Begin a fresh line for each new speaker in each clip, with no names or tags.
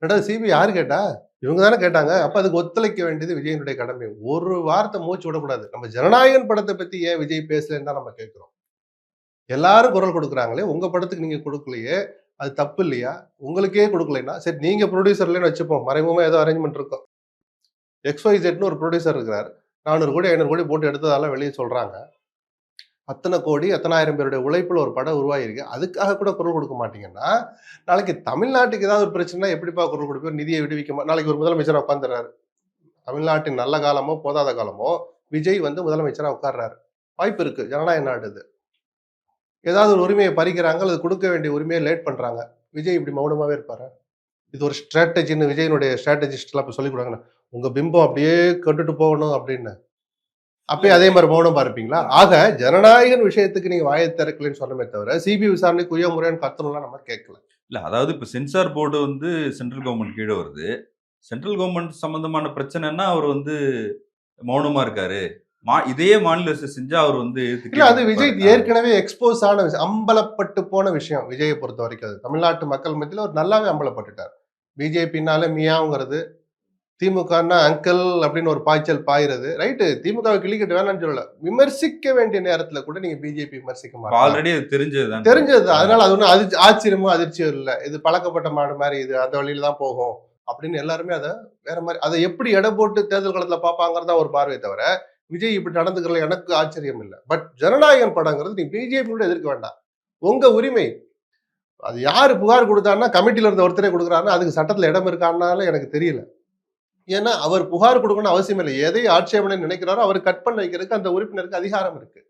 ரெண்டாவது சிபிஐ யாரு கேட்டா? இவங்க தானே கேட்டாங்க. அப்ப அதுக்கு ஒத்துழைக்க வேண்டியது விஜயனுடைய கடமை. ஒரு வார்த்தை மூச்சு விடக்கூடாது. நம்ம ஜனநாயகன் படத்த பத்தி ஏன் விஜய் பேசலன்னு தான் நம்ம கேட்கிறோம். எல்லாரும் குரல் கொடுக்குறாங்களே, உங்க படத்துக்கு நீங்க குடுக்கலையே, அது தப்பு இல்லையா? உங்களுக்கே குடுக்கலைன்னா, சரி நீங்க புரொடியூசர் இல்லன்னு வச்சுப்போம். மறைமுகமா ஏதோ அரேஞ்ச்மென்ட் இருக்கும். XYZன்னு ஒரு புரொடியூசர் இருக்கிறார். 400 கோடி, 500 கோடி போட்டு எடுத்ததாலாம் வெளிய சொல்றாங்க. அத்தன கோடி, அத்தனாயிரம் பேருடைய உழைப்புல ஒரு படம் உருவாகியிருக்கு. அதுக்காக கூட குரல் கொடுக்க மாட்டீங்கன்னா, நாளைக்கு தமிழ்நாட்டுக்கு ஏதாவது ஒரு பிரச்சனைனா எப்படிப்பா குரல் கொடுப்பீர்? நிதிய விடுவிக்க நாளைக்கு ஒரு முதலமைச்சரா உட்கார்ந்துறாரு. தமிழ்நாட்டின் நல்ல காலமோ, போதாத காலமோ, விஜய் வந்து முதலமைச்சரா உட்கார்றாரு. வாய்ப்பு இருக்கு. ஜனநாயக நாடு இது. ஏதாவது ஒரு உரிமைய பறிக்கிறாங்க, அல்லது கொடுக்க வேண்டிய உரிமைய லேட் பண்றாங்க. விஜய் இப்படி மௌனமாவே இருப்பாரா? இது ஒரு ஸ்ட்ராட்டஜின்னு விஜயினுடைய ஸ்ட்ராட்டஜிஸ்ட்லாம் இப்ப சொல்லிக் குடுக்குறாங்கல்ல. உங்க பிம்பம் அப்படியே கொண்டுட்டு போகணும் அப்படின்னு. அப்பயும் அதே மாரி மௌனமா இருப்பீங்களா? ஆக ஜனநாயகன் விஷயத்துக்கு நீங்க வாய திறக்கலன்னு சொன்னமே தவிர, சிபிஐ விசாரணைக்கு முறையான்னு கத்தணும்லாம் நம்ம கேட்கல.
இல்ல அதாவது இப்ப சென்சார் போர்டு வந்து சென்ட்ரல் கவர்ன்மெண்ட் கீழ வருது. சென்ட்ரல் கவர்ன்மெண்ட் சம்பந்தமான பிரச்சனைன்னா அவர் வந்து மௌனமா இருக்காரு. இதே மாநில அரசு செஞ்சா அவர் வந்து
இல்ல அது விஜய் ஏற்கனவே எக்ஸ்போஸ் ஆன விஷயம். அம்பலப்பட்டு போன விஷயம் விஜய பொறுத்தவரைக்கும் அது. தமிழ்நாட்டு மக்கள் மத்தியில அவர் நல்லாவே அம்பலப்பட்டுட்டார். பிஜேபின்னாலே மியாவுங்கிறது, திமுகன்னா அங்கிள் அப்படின்னு ஒரு பாய்ச்சல் பாய்றது. ரைட்டு திமுகவை கிளிக்கட்டு வேணாம்னு சொல்லல. விமர்சிக்க வேண்டிய நேரத்துல கூட நீங்க பிஜேபி விமர்சிக்க மாட்டீங்க.
ஆல்ரெடி அது தெரிஞ்சதுதான்.
தெரிஞ்சது. அதனால அது ஒண்ணும் ஆச்சரியமோ, அதிர்ச்சியோ இல்ல. இது பழக்கப்பட்ட மாடு மாரி இது அந்த வழியில தான் போகும். அப்படின்னு எல்லாருமே அத வேற மாரி அத எப்படி எடை போட்டு தேர்தல் காலத்துல பார்ப்பாங்கிறது தான் ஒரு பார்வையே தவிர, விஜய் இப்படி நடந்துக்கிறதுல எனக்கு ஆச்சரியம் இல்ல. பட் ஜனநாயகன் படங்கிறது நீ பிஜேபி கூட எதிர்க்க வேண்டாம். உங்க உரிமை. அது யாரு புகார் குடுத்தாருன்னா, கமிட்டில இருந்த ஒருத்தரே குடுக்குறாருன்னா, அதுக்கு சட்டத்துல இடம் இருக்கான்னாலும் எனக்கு தெரியல. ஏன்னா, அவர் புகார் குடுக்கணும்னு அவசியம் இல்ல. எதை ஆட்சேபனை நினைக்கிறாரோ, அவரு கட் பண்ண வைக்கிறதுக்கு அந்த உறுப்பினருக்கு அதிகாரம் இருக்கு.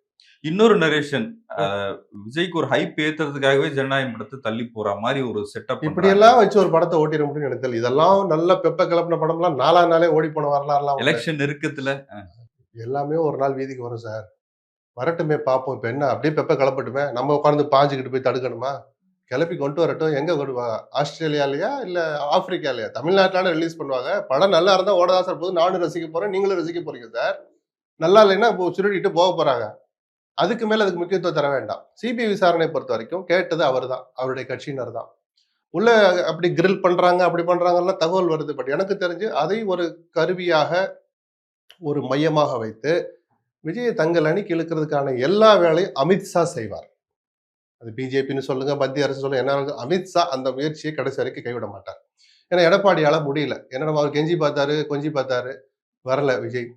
இன்னொரு நரேஷன் விஜய்க்கு ஒரு ஹைப் ஏத்துறதுக்காகவே ஜனநாயகம் படத்தை தள்ளி போற மாதிரி ஒரு செட்டப்
இப்படி எல்லாம் வச்சு ஒரு படத்தை ஓட்டிட முடியும்னு எனக்கு தெரியல. இதெல்லாம் நல்ல பெப்ப கிளப்பின படம்லாம் 4ஆம் நாளே ஓடி போன வரலாறுலாம்
எலெக்ஷன் நெருக்கத்துல
எல்லாமே ஒரு நாள் வீதிக்கு வரும் சார். வரட்டுமே பார்ப்போம். இப்ப என்ன அப்படியே பெப்ப கிளப்பட்டுமே. நம்ம உட்கார்ந்து பாஞ்சுகிட்டு போய் தடுக்கணுமா? கிளப்பி கொண்டு வரட்டும். எங்க கொண்டுவா ஆஸ்திரேலியாலயா? இல்ல ஆப்பிரிக்காலயா? தமிழ்நாட்டுல ரிலீஸ் பண்ணுவாங்க. படம் நல்லா இருந்தா ஓட தான் சார் போகுது. நானும் ரசிக்க போறேன். நீங்களும் ரசிக்க போறீங்க சார். நல்லா இல்லைன்னா சுருட்டிட்டு போக போறாங்க. அதுக்கு மேல அதுக்கு முக்கியத்துவம் தர வேண்டாம். சிபிஐ விசாரணை பொறுத்த வரைக்கும் கேட்டது அவர்தான். அவருடைய கட்சியினர் தான். உள்ள அப்படி கிரில் பண்றாங்க, அப்படி பண்றாங்கலாம் தகவல் வருது. பட் எனக்கு தெரிஞ்சு அதை ஒரு கருவியாக, ஒரு மையமாக வைத்து விஜய தங்கள் அணிக்கு இழுக்கிறதுக்கான எல்லா வேலையும் அமித்ஷா செய்வார். அது பிஜேபின்னு சொல்லுங்க, மத்திய அரசு சொல்லுங்க, என்ன அமித்ஷா அந்த முயற்சியை கடைசி வரைக்கும் கைவிட மாட்டார். ஏன்னா எடப்பாடியால முடியல. ஏன்னா அவர் கெஞ்சி பார்த்தாரு, கொஞ்சி பார்த்தாரு, வரல விஜய்.